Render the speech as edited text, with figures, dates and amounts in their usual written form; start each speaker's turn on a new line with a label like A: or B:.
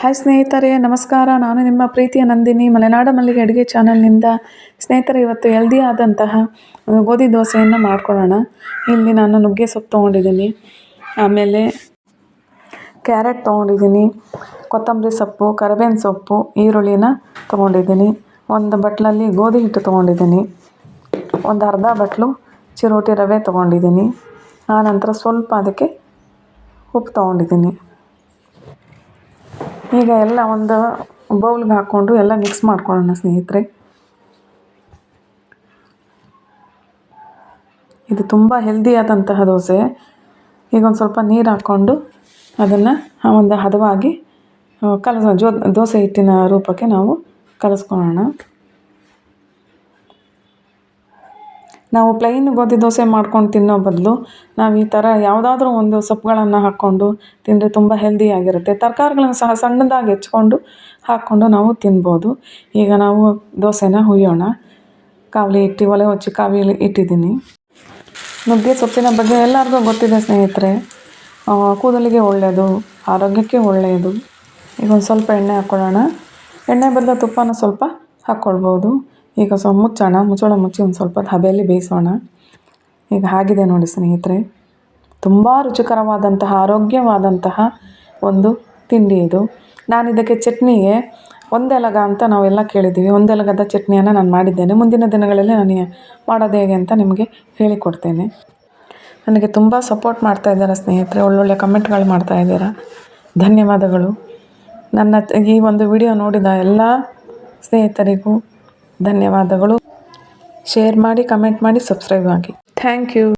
A: Hi ಸ್ನೇಹಿತರೆ, ನಮಸ್ಕಾರ. ನಾನು ನಿಮ್ಮ ಪ್ರೀತಿಯ ನಂದಿನಿ, ಮಲೆನಾಡ ಮಲ್ಲಿಗೆ ಅಡುಗೆ ಚಾನಲ್ನಿಂದ. ಸ್ನೇಹಿತರೆ, ಇವತ್ತು ಹೆಲ್ದಿ ಆದಂತಹ ಗೋಧಿ ದೋಸೆಯನ್ನು ಮಾಡ್ಕೊಳ್ಳೋಣ. ಇಲ್ಲಿ ನಾನು ನುಗ್ಗೆ ಸೊಪ್ಪು ತೊಗೊಂಡಿದ್ದೀನಿ, ಆಮೇಲೆ ಕ್ಯಾರೆಟ್ ತೊಗೊಂಡಿದ್ದೀನಿ, ಕೊತ್ತಂಬರಿ ಸೊಪ್ಪು, ಕರಿಬೇವಿನ ಸೊಪ್ಪು, ಈರುಳ್ಳಿನ ತೊಗೊಂಡಿದ್ದೀನಿ. ಒಂದು ಬಟ್ಲಲ್ಲಿ ಗೋಧಿ ಹಿಟ್ಟು ತೊಗೊಂಡಿದ್ದೀನಿ, ಒಂದು ಅರ್ಧ ಬಟ್ಲು ಚಿರೋಟಿ ರವೆ ತೊಗೊಂಡಿದ್ದೀನಿ. ಆನಂತರ ಸ್ವಲ್ಪ ಅದಕ್ಕೆ ಉಪ್ಪು ತೊಗೊಂಡಿದ್ದೀನಿ. ಈಗ ಎಲ್ಲ ಒಂದು ಬೌಲ್ಗೆ ಹಾಕ್ಕೊಂಡು ಎಲ್ಲ ಮಿಕ್ಸ್ ಮಾಡ್ಕೊಳ್ಳೋಣ ಸ್ನೇಹಿತರೆ. ಇದು ತುಂಬ ಹೆಲ್ದಿಯಾದಂತಹ ದೋಸೆ. ಈಗ ಒಂದು ಸ್ವಲ್ಪ ನೀರು ಹಾಕ್ಕೊಂಡು ಅದನ್ನು ಒಂದು ಹದವಾಗಿ ದೋಸೆ ಹಿಟ್ಟಿನ ರೂಪಕ್ಕೆ ನಾವು ಕಲಿಸ್ಕೊಳ್ಳೋಣ. ನಾವು ಪ್ಲೈನ್ ಗೋಧಿ ದೋಸೆ ಮಾಡ್ಕೊಂಡು ತಿನ್ನೋ ಬದಲು ನಾವು ಈ ಥರ ಯಾವುದಾದ್ರೂ ಒಂದು ಸೊಪ್ಪುಗಳನ್ನು ಹಾಕ್ಕೊಂಡು ತಿಂದರೆ ತುಂಬ ಹೆಲ್ದಿಯಾಗಿರುತ್ತೆ. ತರಕಾರಿಗಳನ್ನು ಸಹ ಸಣ್ಣದಾಗಿ ಹೆಚ್ಕೊಂಡು ಹಾಕ್ಕೊಂಡು ನಾವು ತಿನ್ಬೋದು. ಈಗ ನಾವು ದೋಸೆನ ಹುಯ್ಯೋಣ. ಒಲೆ ಹಚ್ಚಿ ಕಾವಲಿ ಇಟ್ಟಿದ್ದೀನಿ. ನುಗ್ಗೆ ಸೊಪ್ಪಿನ ಬಗ್ಗೆ ಎಲ್ಲರಿಗೂ ಗೊತ್ತಿದೆ ಸ್ನೇಹಿತರೆ. ಕೂದಲಿಗೆ ಒಳ್ಳೆಯದು, ಆರೋಗ್ಯಕ್ಕೆ ಒಳ್ಳೆಯದು. ಈಗ ಒಂದು ಸ್ವಲ್ಪ ಎಣ್ಣೆ ಹಾಕ್ಕೊಳ್ಳೋಣ. ಎಣ್ಣೆ ಬದಲು ತುಪ್ಪನ ಸ್ವಲ್ಪ ಹಾಕ್ಕೊಳ್ಬೋದು. ಈಗ ಮುಚ್ಚಳ ಮುಚ್ಚಿ ಒಂದು ಸ್ವಲ್ಪ ಹಬೆಯಲ್ಲಿ ಬೇಯಿಸೋಣ. ಈಗ ಆಗಿದೆ ನೋಡಿ ಸ್ನೇಹಿತರೆ, ತುಂಬ ರುಚಿಕರವಾದಂತಹ ಆರೋಗ್ಯವಾದಂತಹ ಒಂದು ತಿಂಡಿ ಇದು. ನಾನು ಇದಕ್ಕೆ ಚಟ್ನಿಗೆ ಒಂದೆಲಗ ಅಂತ ನಾವೆಲ್ಲ ಕೇಳಿದ್ದೀವಿ. ಒಂದೆಲಗದ ಚಟ್ನಿಯನ್ನು ನಾನು ಮಾಡಿದ್ದೇನೆ. ಮುಂದಿನ ದಿನಗಳಲ್ಲಿ ನಾನು ಮಾಡೋದು ಹೇಗೆ ಅಂತ ನಿಮಗೆ ಹೇಳಿಕೊಡ್ತೇನೆ. ನನಗೆ ತುಂಬ ಸಪೋರ್ಟ್ ಮಾಡ್ತಾ ಇದ್ದಾರೆ ಸ್ನೇಹಿತರೆ, ಒಳ್ಳೊಳ್ಳೆ ಕಮೆಂಟ್ಗಳು ಮಾಡ್ತಾ ಇದ್ದೀರಾ, ಧನ್ಯವಾದಗಳು. ನನ್ನ ಈ ಒಂದು ವಿಡಿಯೋ ನೋಡಿದ ಎಲ್ಲ ಸ್ನೇಹಿತರಿಗೂ ಧನ್ಯವಾದಗಳು. ಶೇರ್ ಮಾಡಿ, ಕಮೆಂಟ್ ಮಾಡಿ, ಸಬ್ಸ್ಕ್ರೈಬ್ ಆಗಿ. Thank you.